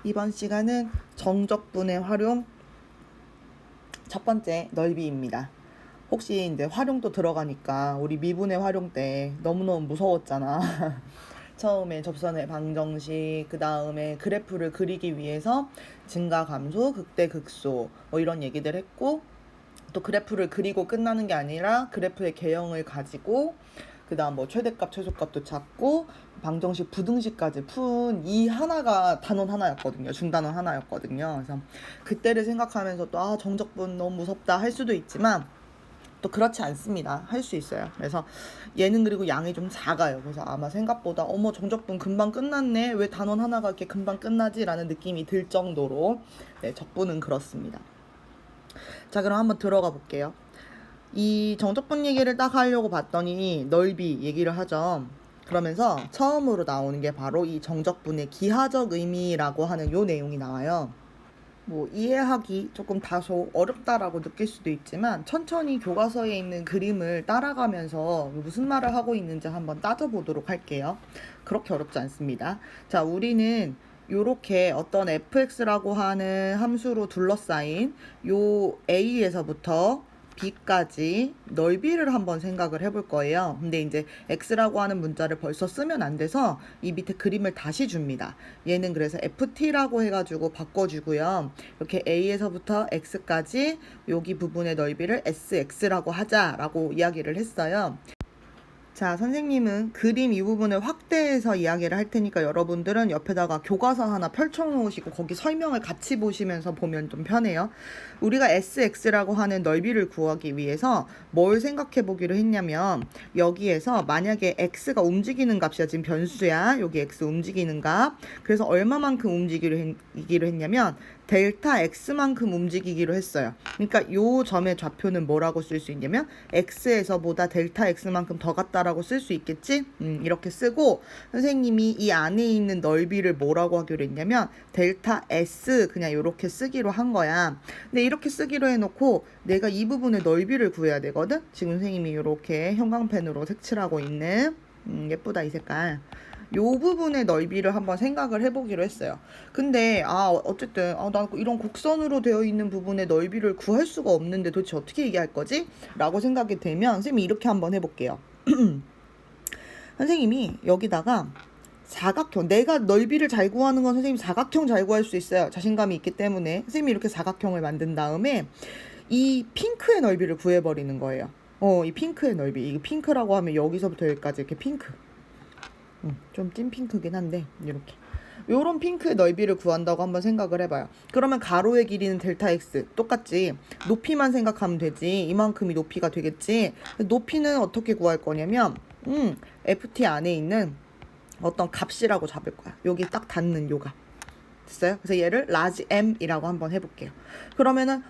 이번 시간은 정적분의 활용 첫 번째 넓이입니다. 혹시 이제 활용도 들어가니까 우리 미분의 활용 때 너무너무 무서웠잖아. 처음에 접선의 방정식, 그 다음에 그래프를 그리기 위해서 증가 감소, 극대 극소 뭐 이런 얘기들 했고, 또 그래프를 그리고 끝나는 게 아니라 그래프의 개형을 가지고 그 다음 뭐 최대값 최소값도 찾고 방정식 부등식까지 푼 이 하나가 단원 하나였거든요. 중단원 하나였거든요. 그래서 그때를 생각하면서 또 정적분 너무 무섭다 할 수도 있지만 또 그렇지 않습니다. 할 수 있어요. 그래서 얘는 그리고 양이 좀 작아요. 그래서 아마 생각보다 어머 정적분 금방 끝났네, 왜 단원 하나가 이렇게 금방 끝나지? 라는 느낌이 들 정도로 네, 적분은 그렇습니다. 자, 그럼 한번 들어가 볼게요. 이 정적분 얘기를 딱 하려고 봤더니 넓이 얘기를 하죠. 그러면서 처음으로 나오는 게 바로 이 정적분의 기하적 의미라고 하는 요 내용이 나와요. 뭐 이해하기 조금 다소 어렵다라고 느낄 수도 있지만 천천히 교과서에 있는 그림을 따라가면서 무슨 말을 하고 있는지 한번 따져보도록 할게요. 그렇게 어렵지 않습니다. 자, 우리는 요렇게 어떤 fx라고 하는 함수로 둘러싸인 요 a에서부터 b까지 넓이를 한번 생각을 해볼 거예요. 근데 이제 x라고 하는 문자를 벌써 쓰면 안 돼서 이 밑에 그림을 다시 줍니다. 얘는 그래서 ft라고 해가지고 바꿔주고요. 이렇게 a에서부터 x까지 여기 부분의 넓이를 sx라고 하자라고 이야기를 했어요. 자, 선생님은 그림 이 부분을 확대해서 이야기를 할 테니까 여러분들은 옆에다가 교과서 하나 펼쳐놓으시고 거기 설명을 같이 보시면서 보면 좀 편해요. 우리가 SX라고 하는 넓이를 구하기 위해서 뭘 생각해 보기로 했냐면, 여기에서 만약에 X가 움직이는 값이야. 지금 변수야. 여기 X 움직이는 값. 그래서 얼마만큼 움직이기로 했냐면 델타 X만큼 움직이기로 했어요. 그러니까 요 점의 좌표는 뭐라고 쓸 수 있냐면 X에서보다 델타 X만큼 더 같다라고 쓸 수 있겠지? 이렇게 쓰고, 선생님이 이 안에 있는 넓이를 뭐라고 하기로 했냐면 델타 S 그냥 이렇게 쓰기로 한 거야. 근데 이렇게 쓰기로 해놓고 내가 이 부분의 넓이를 구해야 되거든? 지금 선생님이 이렇게 형광펜으로 색칠하고 있는 예쁘다 이 색깔. 요 부분의 넓이를 한번 생각을 해보기로 했어요. 근데 어쨌든 나 이런 곡선으로 되어 있는 부분의 넓이를 구할 수가 없는데 도대체 어떻게 얘기할 거지? 라고 생각이 들면 선생님이 이렇게 한번 해볼게요. 선생님이 여기다가 사각형, 내가 넓이를 잘 구하는 건 선생님이 사각형 잘 구할 수 있어요. 자신감이 있기 때문에 선생님이 이렇게 사각형을 만든 다음에 이 핑크의 넓이를 구해버리는 거예요. 이 핑크의 넓이, 이 핑크라고 하면 여기서부터 여기까지 이렇게 핑크, 좀 찐핑크긴 한데 이렇게 요런 핑크의 넓이를 구한다고 한번 생각을 해봐요. 그러면 가로의 길이는 델타 x 똑같지. 높이만 생각하면 되지. 이만큼이 높이가 되겠지. 높이는 어떻게 구할 거냐면 ft 안에 있는 어떤 값이라고 잡을 거야. 여기 딱 닿는 요가. 됐어요? 그래서 얘를 라지 m이라고 한번 해볼게요. 그러면은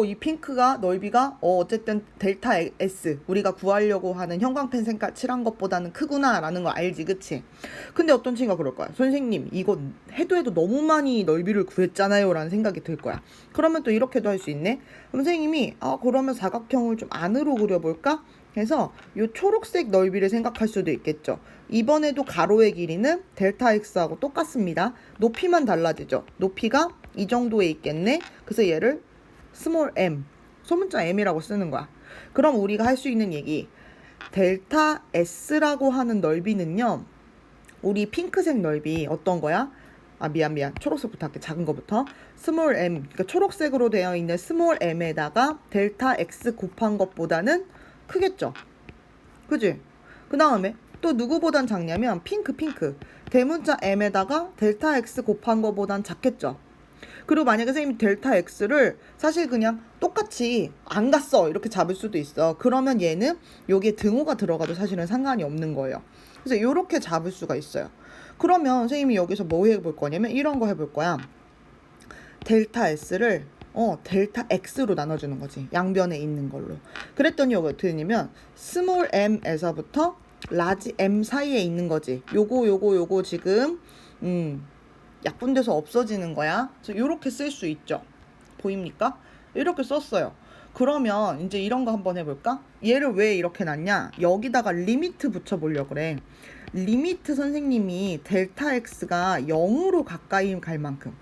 이 핑크가 넓이가 어쨌든 델타 s, 우리가 구하려고 하는 형광펜 색깔 칠한 것보다는 크구나 라는 거 알지, 그치? 근데 어떤 친구가 그럴 거야. 선생님 이거 해도 너무 많이 넓이를 구했잖아요 라는 생각이 들 거야. 그러면 또 이렇게도 할 수 있네. 선생님이 그러면 사각형을 좀 안으로 그려볼까? 그래서 이 초록색 넓이를 생각할 수도 있겠죠. 이번에도 가로의 길이는 델타 x하고 똑같습니다. 높이만 달라지죠. 높이가 이 정도에 있겠네. 그래서 얘를 스몰 m, 소문자 m이라고 쓰는 거야. 그럼 우리가 할 수 있는 얘기, 델타 s라고 하는 넓이는요, 우리 핑크색 넓이 어떤 거야? 미안. 초록색부터 할게. 작은 거부터. 스몰 m, 그러니까 초록색으로 되어 있는 스몰 m에다가 델타 x 곱한 것보다는 크겠죠. 그지? 그 다음에 또 누구보단 작냐면 핑크. 대문자 m에다가 델타 x 곱한 거보단 작겠죠. 그리고 만약에 선생님이 델타 x를 사실 그냥 똑같이 안 갔어 이렇게 잡을 수도 있어. 그러면 얘는 여기에 등호가 들어가도 사실은 상관이 없는 거예요. 그래서 이렇게 잡을 수가 있어요. 그러면 선생님이 여기서 뭐 해볼 거냐면 이런 거 해볼 거야. 델타 s를 델타 x로 나눠주는 거지. 양변에 있는 걸로. 그랬더니 여기 어떻게 되냐면 스몰 m에서부터 라지 m 사이에 있는 거지. 요거 지금 약분돼서 없어지는 거야. 그래서 이렇게 쓸 수 있죠. 보입니까? 이렇게 썼어요. 그러면 이제 이런 거 한번 해볼까? 얘를 왜 이렇게 놨냐? 여기다가 리미트 붙여보려고 그래. 리미트 선생님이 델타 x가 0으로 가까이 갈 만큼,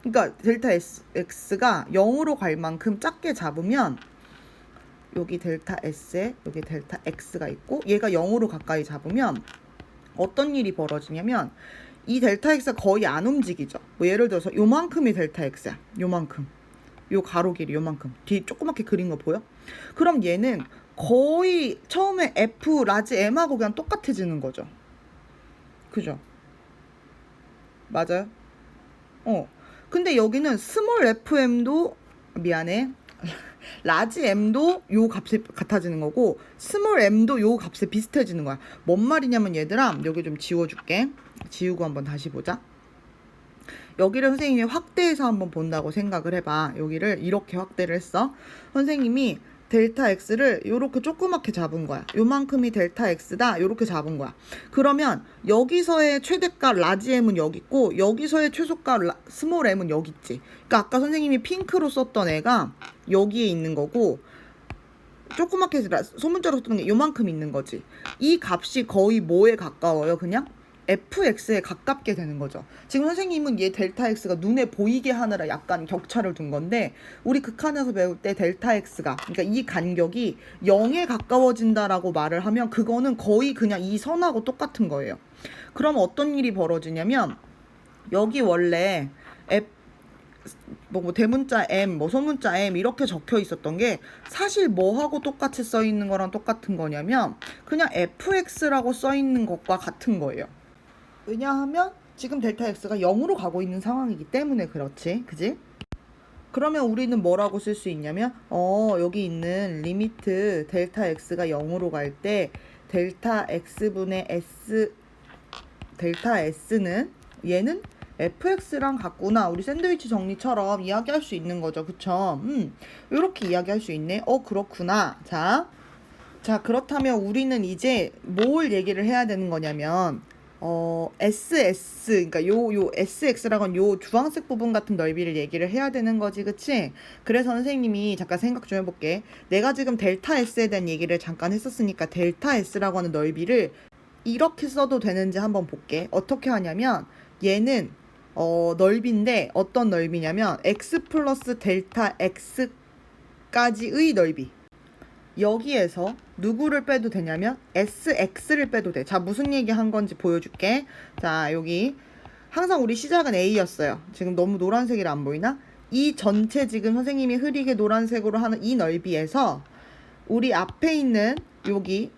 그러니까 델타 X가 0으로 갈 만큼 작게 잡으면 여기 델타 S에 여기 델타 X가 있고 얘가 0으로 가까이 잡으면 어떤 일이 벌어지냐면 이 델타 X가 거의 안 움직이죠. 뭐 예를 들어서 요만큼이 델타 X야. 요만큼. 요 가로 길이 요만큼. 뒤 조그맣게 그린 거 보여? 그럼 얘는 거의 처음에 F 라지 M하고 그냥 똑같아지는 거죠. 그죠? 맞아요? 근데 여기는 스몰 fm도 미안해. 라지 m도 요 값이 같아지는 거고 스몰 m도 요 값에 비슷해지는 거야. 뭔 말이냐면 얘들아 여기 좀 지워줄게. 지우고 한번 다시 보자. 여기를 선생님이 확대해서 한번 본다고 생각을 해봐. 여기를 이렇게 확대를 했어. 선생님이 델타 x를 요렇게 조그맣게 잡은 거야. 요만큼이 델타 x다. 요렇게 잡은 거야. 그러면 여기서의 최대가 라지 m은 여기 있고 여기서의 최소가 스몰 m은 여기 있지. 그러니까 아까 선생님이 핑크로 썼던 애가 여기에 있는 거고 조그맣게 소문자로 썼던 게 요만큼 있는 거지. 이 값이 거의 뭐에 가까워요? 그냥 fx에 가깝게 되는 거죠. 지금 선생님은 얘 델타 x가 눈에 보이게 하느라 약간 격차를 둔 건데 우리 극한에서 배울 때 델타 x가 그러니까 이 간격이 0에 가까워진다라고 말을 하면 그거는 거의 그냥 이 선하고 똑같은 거예요. 그럼 어떤 일이 벌어지냐면 여기 원래 뭐 대문자 M, 뭐 소문자 M 이렇게 적혀 있었던 게 사실 뭐하고 똑같이 써 있는 거랑 똑같은 거냐면 그냥 fx라고 써 있는 것과 같은 거예요. 왜냐하면 지금 델타 x가 0으로 가고 있는 상황이기 때문에 그렇지. 그지? 그러면 우리는 뭐라고 쓸 수 있냐면 여기 있는 리미트 델타 x가 0으로 갈 때 델타 x분의 s 델타 s는 얘는 fx랑 같구나. 우리 샌드위치 정리처럼 이야기할 수 있는 거죠. 그쵸? 이렇게 이야기할 수 있네. 그렇구나. 자 그렇다면 우리는 이제 뭘 얘기를 해야 되는 거냐면 SS 그러니까 요 SX라고 하는 요 주황색 부분 같은 넓이를 얘기를 해야 되는 거지. 그치? 그래서 선생님이 잠깐 생각 좀 해볼게. 내가 지금 델타 S에 대한 얘기를 잠깐 했었으니까 델타 S라고 하는 넓이를 이렇게 써도 되는지 한번 볼게. 어떻게 하냐면 얘는 넓이인데 어떤 넓이냐면 x 플러스 델타 x까지의 넓이. 여기에서 누구를 빼도 되냐면 sx를 빼도 돼. 자 무슨 얘기 한 건지 보여줄게. 자 여기 항상 우리 시작은 a였어요. 지금 너무 노란색이라 안 보이나? 이 전체 지금 선생님이 흐리게 노란색으로 하는 이 넓이에서 우리 앞에 있는 여기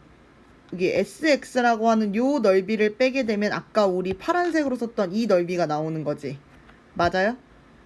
sx라고 하는 요 넓이를 빼게 되면 아까 우리 파란색으로 썼던 이 넓이가 나오는 거지. 맞아요?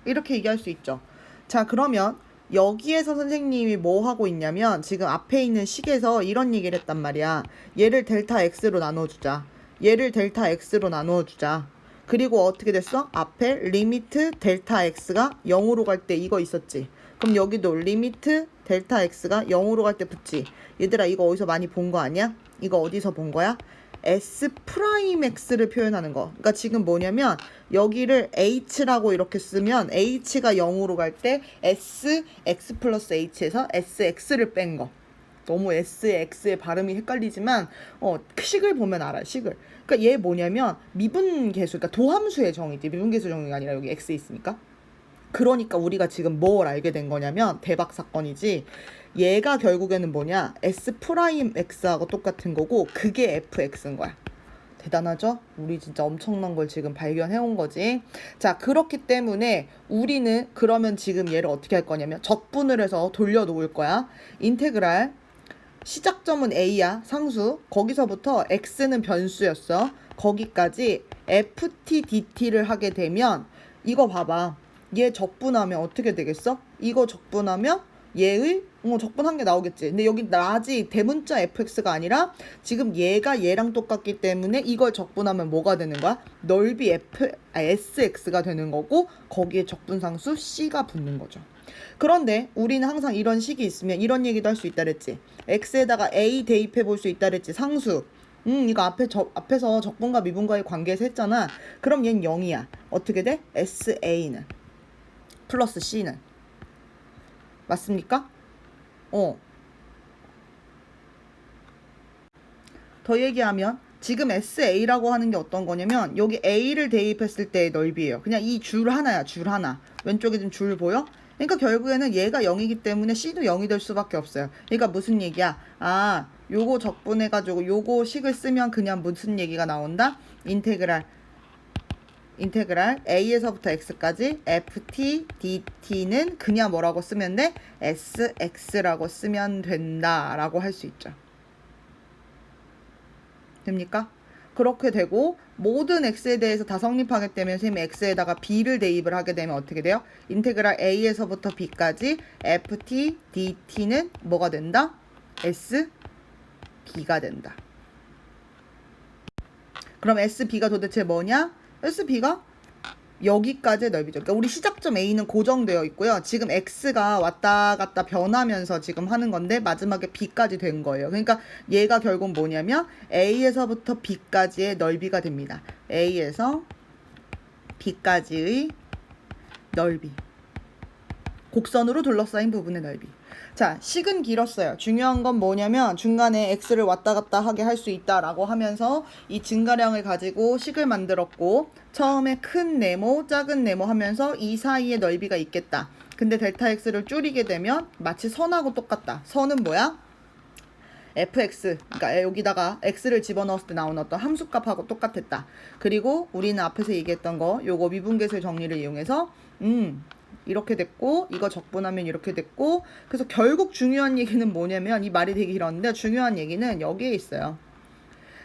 이렇게 얘기할 수 있죠. 자 그러면 여기에서 선생님이 뭐 하고 있냐면 지금 앞에 있는 식에서 이런 얘기를 했단 말이야. 얘를 델타 x로 나눠주자. 얘를 델타 x로 나누어주자. 그리고 어떻게 됐어? 앞에 리미트 델타 x가 0으로 갈 때 이거 있었지. 그럼 여기도 리미트 델타 x가 0으로 갈 때 붙지. 얘들아 이거 어디서 많이 본 거 아니야? 이거 어디서 본 거야? S 프라임 X를 표현하는 거. 그러니까 지금 뭐냐면 여기를 H라고 이렇게 쓰면 H가 0으로 갈 때 S, X 플러스 H에서 SX를 뺀 거. 너무 S의 X의 발음이 헷갈리지만 식을 보면 알아요. 식을. 그러니까 얘 뭐냐면 미분계수, 그러니까 도함수의 정의지. 미분계수 정의가 아니라 여기 X 있으니까. 그러니까 우리가 지금 뭘 알게 된 거냐면 대박 사건이지. 얘가 결국에는 뭐냐? S 프라임 X하고 똑같은 거고 그게 FX인 거야. 대단하죠? 우리 진짜 엄청난 걸 지금 발견해 온 거지. 자, 그렇기 때문에 우리는 그러면 지금 얘를 어떻게 할 거냐면 적분을 해서 돌려놓을 거야. 인테그랄 시작점은 A야. 상수. 거기서부터 X는 변수였어. 거기까지 FT DT를 하게 되면 이거 봐봐. 얘 적분하면 어떻게 되겠어? 이거 적분하면 얘의 적분한 게 나오겠지. 근데 여기 라지 대문자 fx가 아니라 지금 얘가 얘랑 똑같기 때문에 이걸 적분하면 뭐가 되는 거야? 넓이 sx가 되는 거고 거기에 적분상수 c가 붙는 거죠. 그런데 우리는 항상 이런 식이 있으면 이런 얘기도 할 수 있다 그랬지. x에다가 a 대입해 볼 수 있다 그랬지. 상수. 이거 앞에서 적분과 미분과의 관계에서 했잖아. 그럼 얘는 0이야. 어떻게 돼? sa는 플러스 c는 맞습니까? 더 얘기하면 지금 SA라고 하는 게 어떤 거냐면 여기 A를 대입했을 때의 넓이에요. 그냥 이 줄 하나야, 줄 하나. 왼쪽에 좀 줄 보여? 그러니까 결국에는 얘가 0이기 때문에 C도 0이 될 수밖에 없어요. 그러니까 무슨 얘기야? 아, 요거 적분해가지고 요거 식을 쓰면 그냥 무슨 얘기가 나온다? 인테그랄 A에서부터 X까지 FT DT는 그냥 뭐라고 쓰면 돼? SX라고 쓰면 된다라고 할 수 있죠. 됩니까? 그렇게 되고 모든 x에 대해서 다 성립하기 때문에 선생님이 x에다가 b를 대입을 하게 되면 어떻게 돼요? 인테그랄 a에서부터 b까지 ft dt는 뭐가 된다? s b가 된다. 그럼 SB가 도대체 뭐냐? SB가 여기까지의 넓이죠. 그러니까 우리 시작점 A는 고정되어 있고요. 지금 X가 왔다 갔다 변하면서 지금 하는 건데 마지막에 B까지 된 거예요. 그러니까 얘가 결국 뭐냐면 A에서부터 B까지의 넓이가 됩니다. A에서 B까지의 넓이. 곡선으로 둘러싸인 부분의 넓이. 자, 식은 길었어요. 중요한 건 뭐냐면 중간에 x를 왔다 갔다 하게 할 수 있다라고 하면서 이 증가량을 가지고 식을 만들었고 처음에 큰 네모, 작은 네모 하면서 이 사이에 넓이가 있겠다. 근데 델타 x를 줄이게 되면 마치 선하고 똑같다. 선은 뭐야? fx, 그러니까 여기다가 x를 집어넣었을 때 나오는 어떤 함수값하고 똑같았다. 그리고 우리는 앞에서 얘기했던 거 요거 미분계수의 정리를 이용해서 이렇게 됐고 이거 적분하면 이렇게 됐고 그래서 결국 중요한 얘기는 뭐냐면 이 말이 되게 길었는데 중요한 얘기는 여기에 있어요.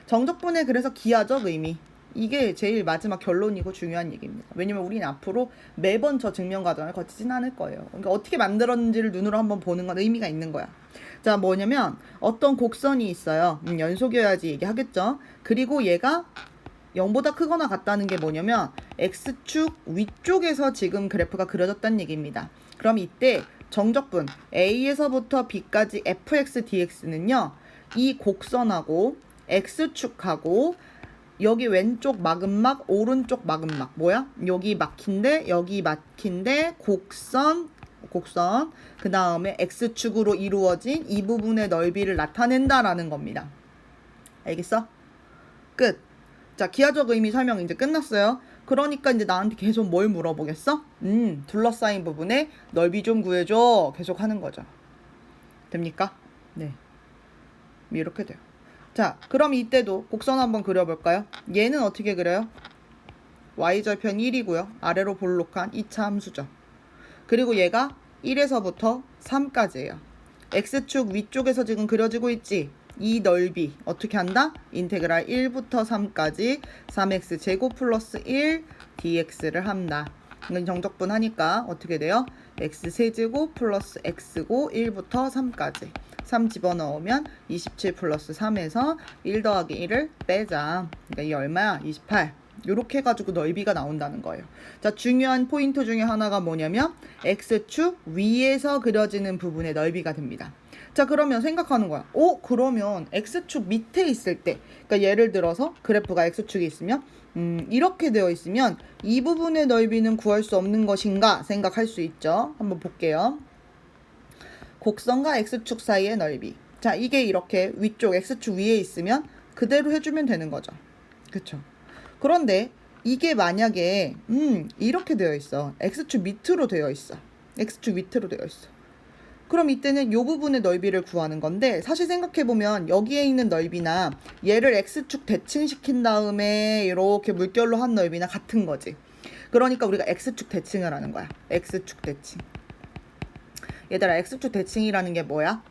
정적분의 그래서 기하적 의미. 이게 제일 마지막 결론이고 중요한 얘기입니다. 왜냐면 우리는 앞으로 매번 저 증명 과정을 거치진 않을 거예요. 그러니까 어떻게 만들었는지를 눈으로 한번 보는 건 의미가 있는 거야. 자, 뭐냐면 어떤 곡선이 있어요. 연속이어야지 얘기하겠죠. 그리고 얘가 0보다 크거나 같다는 게 뭐냐면 X축 위쪽에서 지금 그래프가 그려졌다는 얘기입니다. 그럼 이때 정적분 A에서부터 B까지 fx dx는요. 이 곡선하고 X축하고 여기 왼쪽 막음막 오른쪽 막음막 뭐야? 여기 막힌데 여기 막힌데 곡선 그 다음에 X축으로 이루어진 이 부분의 넓이를 나타낸다라는 겁니다. 알겠어? 끝. 자, 기하적 의미 설명 이제 끝났어요. 그러니까 이제 나한테 계속 뭘 물어보겠어? 둘러싸인 부분에 넓이 좀 구해줘. 계속 하는 거죠. 됩니까? 네. 이렇게 돼요. 자, 그럼 이때도 곡선 한번 그려볼까요? 얘는 어떻게 그려요? y절편 1이고요. 아래로 볼록한 2차 함수죠. 그리고 얘가 1에서부터 3까지예요. x축 위쪽에서 지금 그려지고 있지? 이 넓이 어떻게 한다? 인테그랄 1부터 3까지 3x 제곱 플러스 1 dx를 한다. 이건 정적분 하니까 어떻게 돼요? x 세제곱 플러스 x고 1부터 3까지 3 집어넣으면 27 플러스 3에서 1 더하기 1을 빼자. 그러니까 이 얼마야? 28. 이렇게 해가지고 넓이가 나온다는 거예요. 자, 중요한 포인트 중에 하나가 뭐냐면 x축 위에서 그려지는 부분의 넓이가 됩니다. 자, 그러면 생각하는 거야. 그러면 x축 밑에 있을 때, 그러니까 예를 들어서 그래프가 x축이 있으면 이렇게 되어 있으면 이 부분의 넓이는 구할 수 없는 것인가 생각할 수 있죠. 한번 볼게요. 곡선과 x축 사이의 넓이. 자, 이게 이렇게 위쪽 x축 위에 있으면 그대로 해주면 되는 거죠. 그쵸? 그런데 이게 만약에 이렇게 되어 있어. x축 밑으로 되어 있어. x축 밑으로 되어 있어. 그럼 이때는 이 부분의 넓이를 구하는 건데 사실 생각해보면 여기에 있는 넓이나 얘를 x축 대칭시킨 다음에 이렇게 물결로 한 넓이나 같은 거지. 그러니까 우리가 x축 대칭을 하는 거야. x축 대칭. 얘들아, x축 대칭이라는 게 뭐야?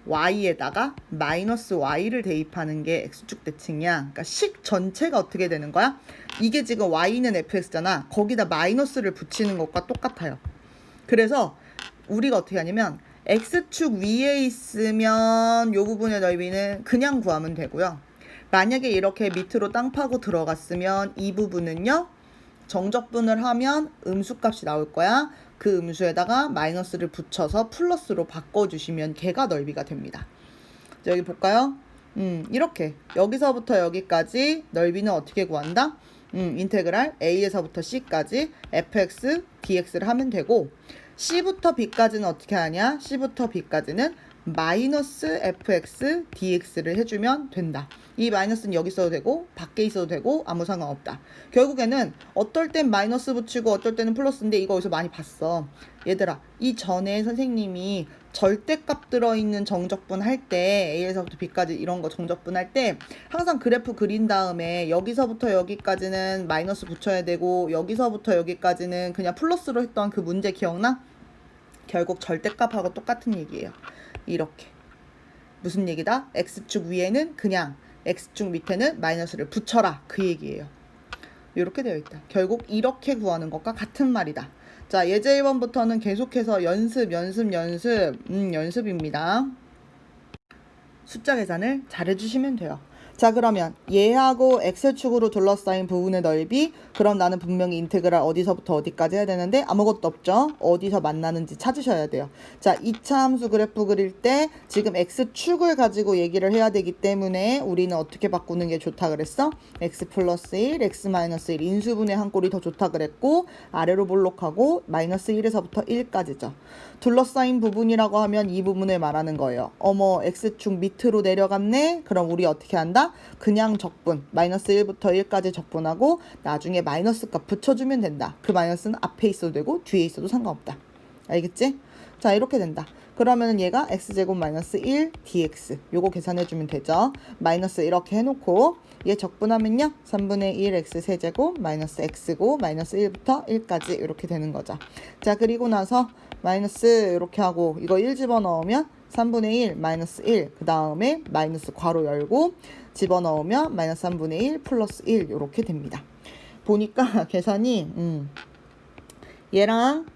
y에다가 마이너스 y를 대입하는 게 x축 대칭이야. 그러니까 식 전체가 어떻게 되는 거야? 이게 지금 y는 fx잖아. 거기다 마이너스를 붙이는 것과 똑같아요. 그래서 우리가 어떻게 하냐면 x축 위에 있으면 이 부분의 넓이는 그냥 구하면 되고요. 만약에 이렇게 밑으로 땅 파고 들어갔으면 이 부분은요. 정적분을 하면 음수값이 나올 거야. 그 음수에다가 마이너스를 붙여서 플러스로 바꿔주시면 걔가 넓이가 됩니다. 자, 여기 볼까요? 이렇게 여기서부터 여기까지 넓이는 어떻게 구한다? 인테그랄 A에서부터 C까지 fx dx를 하면 되고 C부터 B까지는 어떻게 하냐? C부터 B까지는 마이너스 fx dx를 해주면 된다. 이 마이너스는 여기 써도 되고 밖에 있어도 되고 아무 상관없다. 결국에는 어떨 땐 마이너스 붙이고 어떨 때는 플러스인데 이거 어디서 많이 봤어. 얘들아, 이 전에 선생님이 절대값 들어있는 정적분 할 때 A에서부터 B까지 이런 거 정적분 할 때 항상 그래프 그린 다음에 여기서부터 여기까지는 마이너스 붙여야 되고 여기서부터 여기까지는 그냥 플러스로 했던 그 문제 기억나? 결국 절대값하고 똑같은 얘기예요. 이렇게. 무슨 얘기다? X축 위에는 그냥 X축 밑에는 마이너스를 붙여라. 그 얘기예요. 이렇게 되어 있다. 결국 이렇게 구하는 것과 같은 말이다. 자, 예제 1번부터는 계속해서 연습입니다. 숫자 계산을 잘 해주시면 돼요. 자, 그러면 얘하고 X축으로 둘러싸인 부분의 넓이, 그럼 나는 분명히 인테그랄 어디서부터 어디까지 해야 되는데 아무것도 없죠. 어디서 만나는지 찾으셔야 돼요. 자, 2차 함수 그래프 그릴 때 지금 X축을 가지고 얘기를 해야 되기 때문에 우리는 어떻게 바꾸는 게 좋다 그랬어? X 플러스 1, X 마이너스 1 인수분해 한 꼴이 더 좋다 그랬고 아래로 볼록하고 마이너스 1에서부터 1까지죠. 둘러싸인 부분이라고 하면 이 부분을 말하는 거예요. 어머, X축 밑으로 내려갔네? 그럼 우리 어떻게 한다? 그냥 적분, 마이너스 1부터 1까지 적분하고 나중에 마이너스 값 붙여주면 된다. 그 마이너스는 앞에 있어도 되고 뒤에 있어도 상관없다. 알겠지? 자, 이렇게 된다. 그러면 얘가 x제곱 마이너스 1 dx 요거 계산해주면 되죠. 마이너스 이렇게 해놓고 얘 적분하면요 3분의 1 x 세제곱 마이너스 x고 마이너스 1부터 1까지 이렇게 되는 거죠. 자, 그리고 나서 마이너스 이렇게 하고 이거 1 집어넣으면 3분의 1 마이너스 1 그 다음에 마이너스 괄호 열고 집어넣으면 마이너스 3분의 1 플러스 1 이렇게 됩니다. 보니까 계산이 얘랑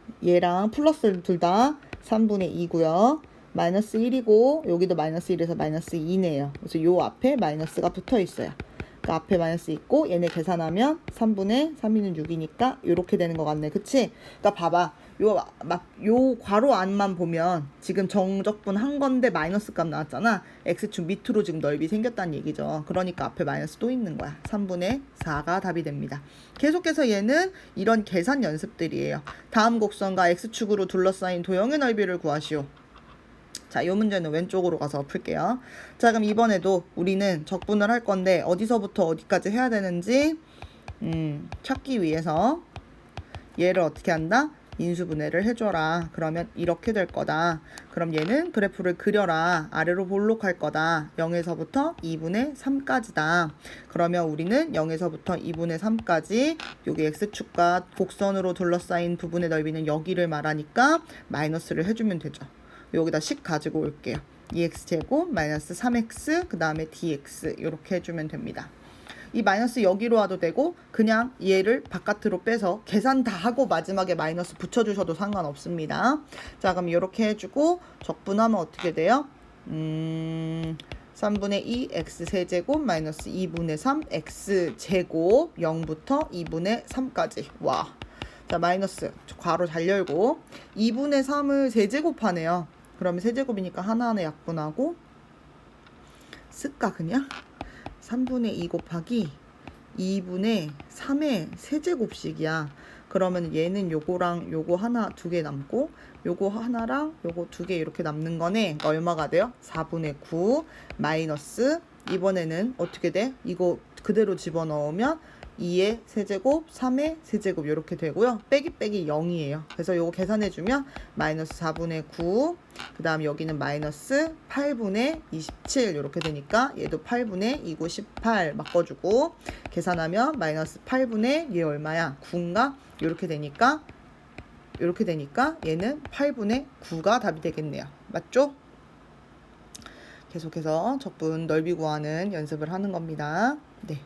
플러스 둘 다 3분의 2고요. 마이너스 1이고 여기도 마이너스 1에서 마이너스 2네요. 그래서 요 앞에 마이너스가 붙어 있어요. 그 앞에 마이너스 있고 얘네 계산하면 3분의 3이는 6이니까 이렇게 되는 것 같네. 그치? 그러니까 봐봐. 요 괄호 안만 보면 지금 정적분 한 건데 마이너스 값 나왔잖아. X축 밑으로 지금 넓이 생겼다는 얘기죠. 그러니까 앞에 마이너스 또 있는 거야. 3분의 4가 답이 됩니다. 계속해서 얘는 이런 계산 연습들이에요. 다음 곡선과 X축으로 둘러싸인 도형의 넓이를 구하시오. 자, 이 문제는 왼쪽으로 가서 풀게요. 자, 그럼 이번에도 우리는 적분을 할 건데 어디서부터 어디까지 해야 되는지 찾기 위해서 얘를 어떻게 한다? 인수분해를 해줘라. 그러면 이렇게 될 거다. 그럼 얘는 그래프를 그려라. 아래로 볼록할 거다. 0에서부터 2분의 3까지다. 그러면 우리는 0에서부터 2분의 3까지 여기 X축과 곡선으로 둘러싸인 부분의 넓이는 여기를 말하니까 마이너스를 해주면 되죠. 여기다 식 가지고 올게요. 2x제곱 마이너스 3x 그 다음에 dx 이렇게 해주면 됩니다. 이 마이너스 여기로 와도 되고 그냥 얘를 바깥으로 빼서 계산 다 하고 마지막에 마이너스 붙여주셔도 상관없습니다. 자, 그럼 이렇게 해주고 적분하면 어떻게 돼요? 3분의 2 x 세제곱 마이너스 2분의 3 x 제곱 0부터 2분의 3까지. 와. 자, 마이너스 괄호 잘 열고 2분의 3을 세제곱하네요. 그러면 세제곱이니까 하나하나 약분하고 쓸까 그냥? 3분의 2 곱하기 2분의 3의 세제곱씩이야. 그러면 얘는 요거랑 요거 하나 두 개 남고 요거 하나랑 요거 두 개 이렇게 남는 거네. 그러니까 얼마가 돼요? 4분의 9 마이너스 이번에는 어떻게 돼? 이거 그대로 집어넣으면 2의 세제곱, 3의 세제곱 이렇게 되고요. 빼기 0이에요. 그래서 요거 계산해주면 마이너스 4분의 9, 그 다음 여기는 마이너스 8분의 27 이렇게 되니까 얘도 8분의 2고 18 바꿔주고 계산하면 마이너스 8분의 얘 얼마야? 9인가? 이렇게 되니까 얘는 8분의 9가 답이 되겠네요. 맞죠? 계속해서 적분 넓이 구하는 연습을 하는 겁니다. 네.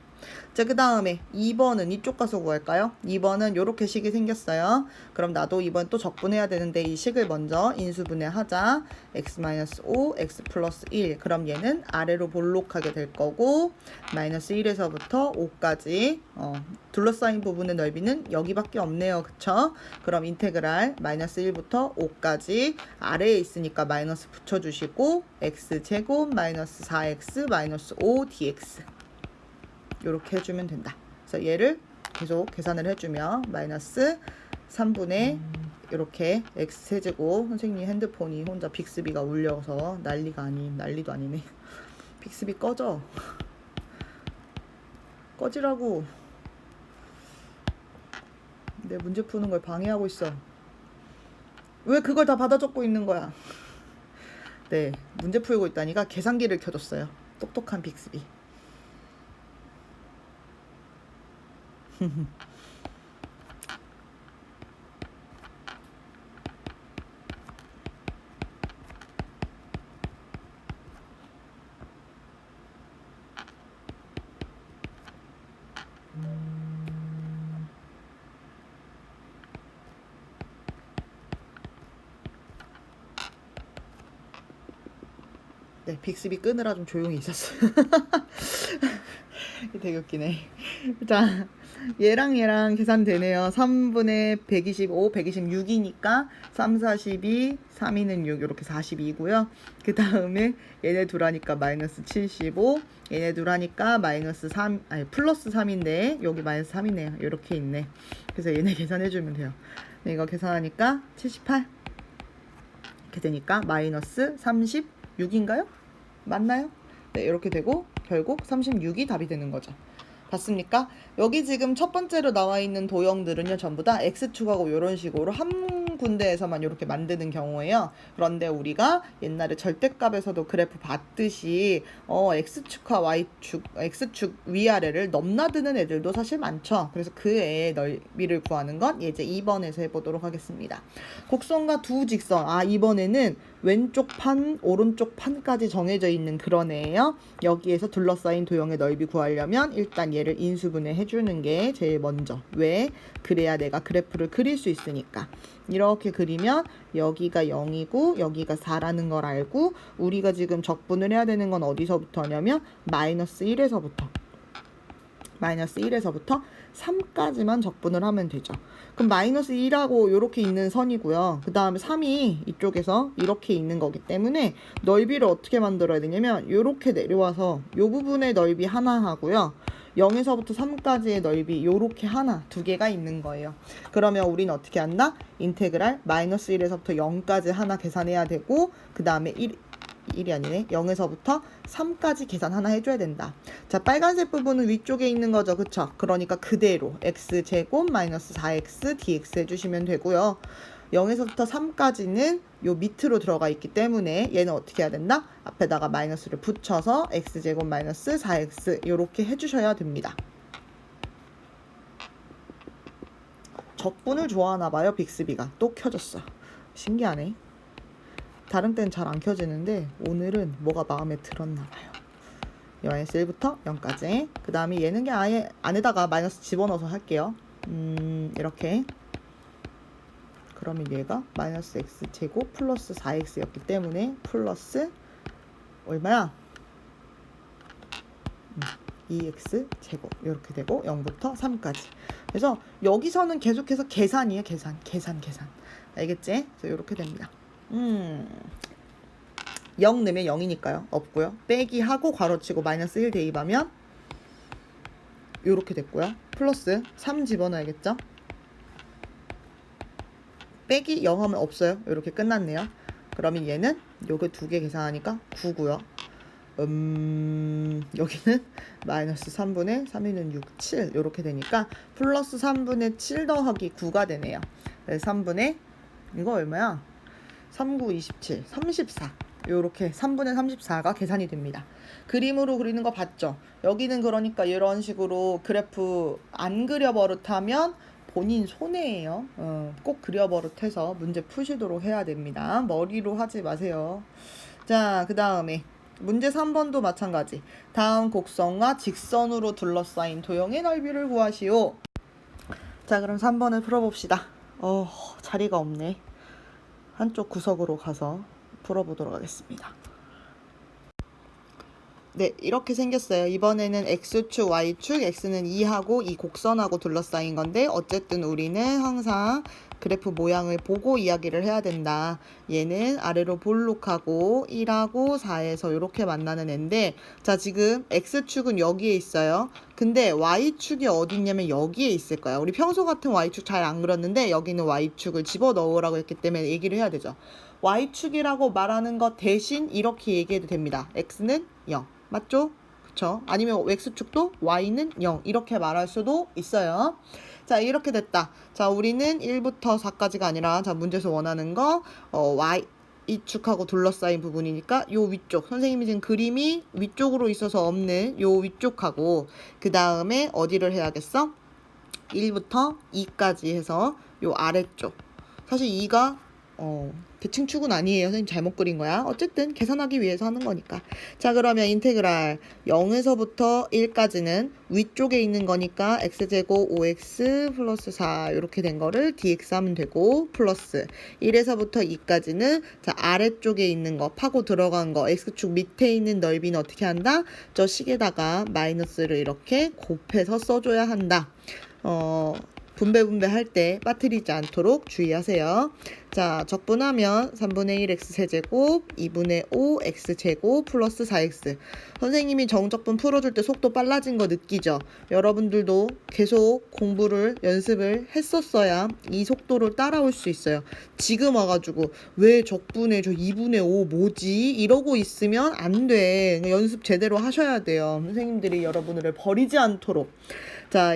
자, 그 다음에 2번은 이쪽 가서 구할까요? 2번은 이렇게 식이 생겼어요. 그럼 나도 2번 또 적분해야 되는데 이 식을 먼저 인수분해 하자. x-5, x 플러스 1. 그럼 얘는 아래로 볼록하게 될 거고 마이너스 1에서부터 5까지 둘러싸인 부분의 넓이는 여기밖에 없네요. 그쵸? 그럼 인테그랄 마이너스 1부터 5까지 아래에 있으니까 마이너스 붙여주시고 x제곱 마이너스 4x 마이너스 5 dx 이렇게 해주면 된다. 그래서 얘를 계속 계산을 해주면 마이너스 3분의 이렇게 x세제곱. 선생님 핸드폰이 혼자 빅스비가 울려서 난리도 아니네. 빅스비 꺼져. 꺼지라고. 내 문제 푸는 걸 방해하고 있어. 왜 그걸 다 받아 적고 있는 거야? 네, 문제 풀고 있다니까 계산기를 켜줬어요. 똑똑한 빅스비. 네, 빅스비 끄느라 좀 조용히 있었어요. 되게 웃기네. 자, 얘랑 계산되네요. 3분의 125, 126이니까 3, 42, 3이는 6, 이렇게 42고요. 그 다음에 얘네 둘 하니까 마이너스 75, 얘네 둘 하니까 마이너스 3, 아니 플러스 3인데 여기 마이너스 3이네요. 이렇게 있네. 그래서 얘네 계산해주면 돼요. 네, 이거 계산하니까 78 이렇게 되니까 마이너스 36인가요? 맞나요? 네, 이렇게 되고 결국 36이 답이 되는 거죠. 봤습니까? 여기 지금 첫 번째로 나와 있는 도형들은요, 전부 다 x축하고 이런 식으로 한 군데에서만 이렇게 만드는 경우예요. 그런데 우리가 옛날에 절대값에서도 그래프 봤듯이 x축과 y축, x축 위아래를 넘나드는 애들도 사실 많죠. 그래서 그 애의 넓이를 구하는 건 이제 2번에서 해보도록 하겠습니다. 곡선과 두 직선, 이번에는 왼쪽 판, 오른쪽 판까지 정해져 있는 그런 애예요. 여기에서 둘러싸인 도형의 넓이 구하려면 일단 얘를 인수분해 해주는 게 제일 먼저. 왜? 그래야 내가 그래프를 그릴 수 있으니까. 이렇게 그리면 여기가 0이고 여기가 4라는 걸 알고, 우리가 지금 적분을 해야 되는 건 어디서부터 하냐면 마이너스 1에서부터 3까지만 적분을 하면 되죠. 그럼 마이너스 1하고 이렇게 있는 선이고요. 그 다음에 3이 이쪽에서 이렇게 있는 거기 때문에 넓이를 어떻게 만들어야 되냐면 이렇게 내려와서 이 부분의 넓이 하나 하고요. 0에서부터 3까지의 넓이 이렇게 하나, 두 개가 있는 거예요. 그러면 우리는 어떻게 한다? 인테그랄 마이너스 1에서부터 0까지 하나 계산해야 되고, 그 다음에 1이 아니네. 0에서부터 3까지 계산 하나 해줘야 된다. 자, 빨간색 부분은 위쪽에 있는 거죠. 그쵸? 그러니까 그대로 x제곱 마이너스 4x dx 해주시면 되고요. 0에서부터 3까지는 요 밑으로 들어가 있기 때문에 얘는 어떻게 해야 된다? 앞에다가 마이너스를 붙여서 x제곱 마이너스 4x 이렇게 해주셔야 됩니다. 적분을 좋아하나 봐요. 빅스비가 또 켜졌어. 신기하네. 다른 때는 잘 안 켜지는데 오늘은 뭐가 마음에 들었나 봐요. 0에서 1부터 0까지. 그 다음에 얘는 그냥 아예 안에다가 마이너스 집어넣어서 할게요. 이렇게. 그러면 얘가 마이너스 x제곱 플러스 4x였기 때문에 플러스 얼마야? 2x제곱 이렇게 되고 0부터 3까지. 그래서 여기서는 계속해서 계산이에요. 계산. 알겠지? 그래서 이렇게 됩니다. 0 넣으면 0이니까요. 없고요. 빼기 하고 괄호치고 마이너스 1 대입하면 이렇게 됐고요. 플러스 3 집어넣어야겠죠? 빼기 0 하면 없어요. 이렇게 끝났네요. 그러면 얘는 요거 두 개 계산하니까 9고요. 여기는 마이너스 3분의 3이는 6, 7 이렇게 되니까 플러스 3분의 7 더하기 9가 되네요. 3분의 이거 얼마야? 3, 9, 27, 34 요렇게 3분의 34가 계산이 됩니다. 그림으로 그리는 거 봤죠? 여기는 그러니까 이런 식으로 그래프 안 그려버릇하면 본인 손해예요. 꼭 그려버릇해서 문제 푸시도록 해야 됩니다. 머리로 하지 마세요. 자, 그 다음에 문제 3번도 마찬가지. 다음 곡선과 직선으로 둘러싸인 도형의 넓이를 구하시오. 자, 그럼 3번을 풀어봅시다. 자리가 없네. 한쪽 구석으로 가서 풀어보도록 하겠습니다. 네, 이렇게 생겼어요. 이번에는 x축, y축, x는 2하고 이 곡선하고 둘러싸인 건데 어쨌든 우리는 항상 그래프 모양을 보고 이야기를 해야 된다. 얘는 아래로 볼록하고 1하고 4에서 이렇게 만나는 애인데, 자, 지금 X축은 여기에 있어요. 근데 Y축이 어디 있냐면 여기에 있을 거야. 우리 평소 같은 Y축 잘 안 그렸는데 여기는 Y축을 집어넣으라고 했기 때문에 얘기를 해야 되죠. Y축이라고 말하는 것 대신 이렇게 얘기해도 됩니다. X는 0. 맞죠? 그쵸? 아니면 X축도 Y는 0. 이렇게 말할 수도 있어요. 자, 이렇게 됐다. 자, 우리는 1부터 4까지가 아니라, 자, 문제에서 원하는 거, Y, 이축하고 둘러싸인 부분이니까 요 위쪽, 선생님이 지금 그림이 위쪽으로 있어서 없는 요 위쪽하고, 그 다음에 어디를 해야겠어? 1부터 2까지 해서 요 아래쪽. 사실 2가 대칭축은 아니에요. 선생님 잘못 그린 거야. 어쨌든 계산하기 위해서 하는 거니까. 자, 그러면 인테그랄 0에서부터 1까지는 위쪽에 있는 거니까 x제곱 5x 플러스 4 이렇게 된 거를 dx 하면 되고, 플러스 1에서부터 2까지는 자, 아래쪽에 있는 거 파고 들어간 거 x축 밑에 있는 넓이는 어떻게 한다? 저 식에다가 마이너스를 이렇게 곱해서 써줘야 한다. 분배할 때 빠뜨리지 않도록 주의하세요. 자, 적분하면 3분의 1 x세제곱 2분의 5 x제곱 플러스 4x. 선생님이 정적분 풀어줄 때 속도 빨라진 거 느끼죠? 여러분들도 계속 공부를 연습을 했었어야 이 속도를 따라올 수 있어요. 지금 와가지고 왜 적분에 저 2분의 5 뭐지? 이러고 있으면 안 돼. 연습 제대로 하셔야 돼요. 선생님들이 여러분을 버리지 않도록. 자,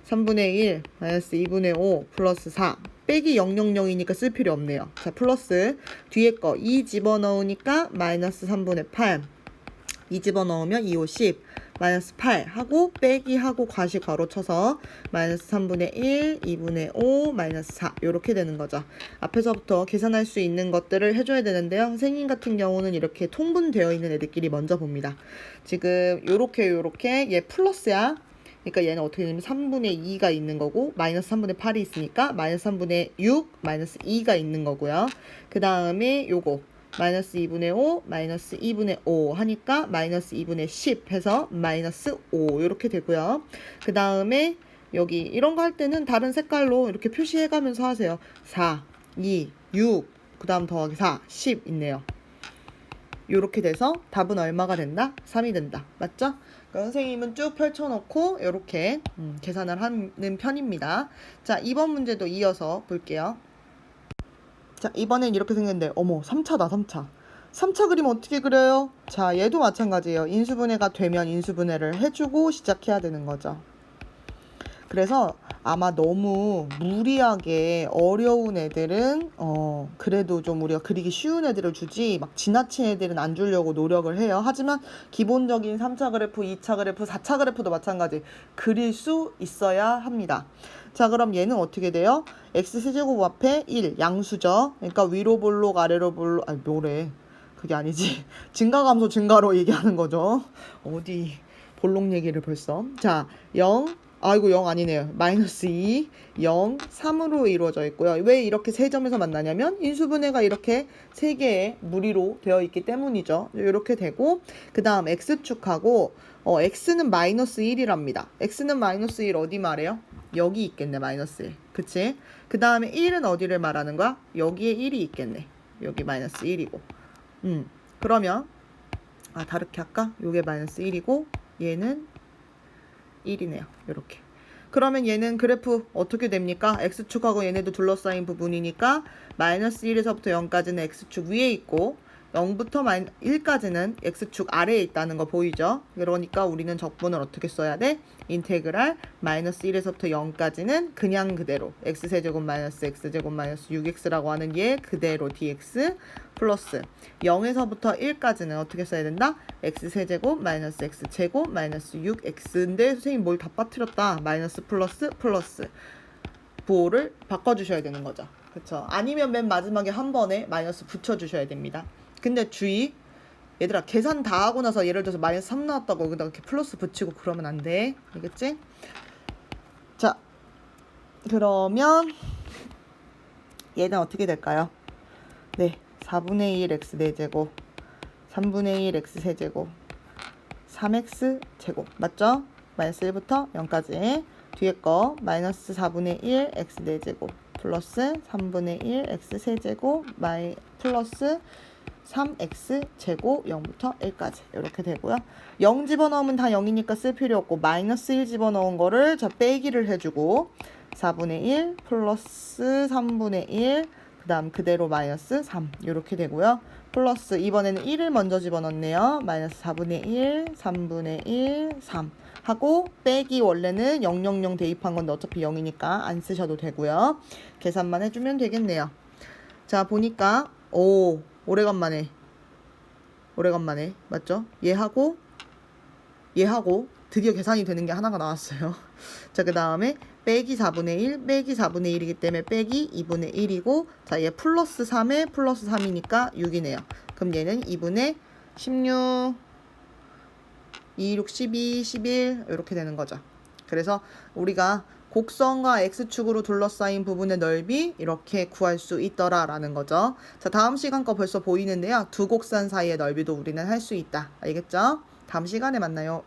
3분의 1 마이너스 2분의 5 플러스 4 빼기 000이니까 쓸 필요 없네요. 자, 플러스 뒤에 거 2 집어넣으니까 마이너스 3분의 8 2 집어넣으면 2, 5, 10 마이너스 8 하고 빼기 하고 과시 괄호 쳐서 마이너스 3분의 1 2분의 5 마이너스 4 이렇게 되는 거죠. 앞에서부터 계산할 수 있는 것들을 해줘야 되는데요. 선생님 같은 경우는 이렇게 통분되어 있는 애들끼리 먼저 봅니다. 지금 요렇게 얘 플러스야. 그러니까 얘는 어떻게 되냐면 3분의 2가 있는 거고 마이너스 3분의 8이 있으니까 마이너스 3분의 6 마이너스 2가 있는 거고요. 그 다음에 요거 마이너스 2분의 5 마이너스 2분의 5 하니까 마이너스 2분의 10 해서 마이너스 5 이렇게 되고요. 그 다음에 여기 이런 거 할 때는 다른 색깔로 이렇게 표시해가면서 하세요. 4, 2, 6 그 다음 더하기 4, 10 있네요. 이렇게 돼서 답은 얼마가 된다? 3이 된다. 맞죠? 그러니까 선생님은 쭉 펼쳐놓고 이렇게 계산을 하는 편입니다. 자, 이번 문제도 이어서 볼게요. 자, 이번엔 이렇게 생겼는데 어머 3차다 3차. 3차 그림 어떻게 그려요? 자, 얘도 마찬가지예요. 인수분해가 되면 인수분해를 해주고 시작해야 되는 거죠. 그래서 아마 너무 무리하게 어려운 애들은 그래도 좀 우리가 그리기 쉬운 애들을 주지 막 지나친 애들은 안 주려고 노력을 해요. 하지만 기본적인 3차 그래프, 2차 그래프, 4차 그래프도 마찬가지 그릴 수 있어야 합니다. 자, 그럼 얘는 어떻게 돼요? x세제곱 앞에 1 양수죠. 그러니까 위로 볼록 아래로 볼록 아니 뭐래 그게 아니지 증가감소 증가로 얘기하는 거죠. 어디 볼록 얘기를 벌써. 자, 0 아이고 0 아니네요. 마이너스 2, 0, 3으로 이루어져 있고요. 왜 이렇게 세 점에서 만나냐면 인수분해가 이렇게 세 개의 무리로 되어 있기 때문이죠. 이렇게 되고 그 다음 x축하고 x는 마이너스 1이랍니다. x는 마이너스 1 어디 말해요? 여기 있겠네. 마이너스 1. 그치? 그 다음에 1은 어디를 말하는 거야? 여기에 1이 있겠네. 여기 마이너스 1이고 그러면 다르게 할까? 요게 마이너스 1이고 얘는 1이네요. 이렇게. 그러면 얘는 그래프 어떻게 됩니까? x축하고 얘네도 둘러싸인 부분이니까 마이너스 1에서부터 0까지는 x축 위에 있고 0부터 1까지는 x축 아래에 있다는 거 보이죠? 그러니까 우리는 적분을 어떻게 써야 돼? 인테그랄 마이너스 1에서부터 0까지는 그냥 그대로 x세제곱 마이너스 x제곱 마이너스 6x라고 하는 얘 그대로 dx 플러스 0에서부터 1까지는 어떻게 써야 된다? x세제곱 마이너스 x제곱 마이너스 6x인데 선생님 뭘 다 빠뜨렸다. 마이너스 플러스 플러스 부호를 바꿔주셔야 되는 거죠. 그쵸? 아니면 맨 마지막에 한 번에 마이너스 붙여주셔야 됩니다. 근데 주의, 얘들아 계산 다 하고 나서 예를 들어서 마이너스 3 나왔다고 여기다가 이렇게 플러스 붙이고 그러면 안 돼. 알겠지? 자, 그러면 얘는 어떻게 될까요? 네, 4분의 1 x 4제곱 3분의 1 x 세제곱 3x 제곱 맞죠? 마이너스 1부터 0까지 뒤에 거 마이너스 4분의 1 x 4제곱 플러스 3분의 1 x 세제곱 마이 플러스 3x 제곱 0부터 1까지 이렇게 되고요. 0 집어넣으면 다 0이니까 쓸 필요 없고 마이너스 1 집어넣은 거를 자 빼기를 해주고 4분의 1 플러스 3분의 1 그 다음 그대로 마이너스 3 이렇게 되고요. 플러스 이번에는 1을 먼저 집어넣네요. 마이너스 4분의 1 3분의 1 3 하고 빼기 원래는 000 대입한 건데 어차피 0이니까 안 쓰셔도 되고요. 계산만 해주면 되겠네요. 자 보니까 오래간만에 맞죠? 얘하고 드디어 계산이 되는 게 하나가 나왔어요. 자 그 다음에 빼기 4분의 1 빼기 4분의 1이기 때문에 빼기 2분의 1이고 자 얘 플러스 3에 플러스 3이니까 6이네요. 그럼 얘는 2분의 16 2, 6, 12, 11 이렇게 되는 거죠. 그래서 우리가 곡선과 x축으로 둘러싸인 부분의 넓이 이렇게 구할 수 있더라라는 거죠. 자 다음 시간 거 벌써 보이는데요. 두 곡선 사이의 넓이도 우리는 할 수 있다. 알겠죠? 다음 시간에 만나요.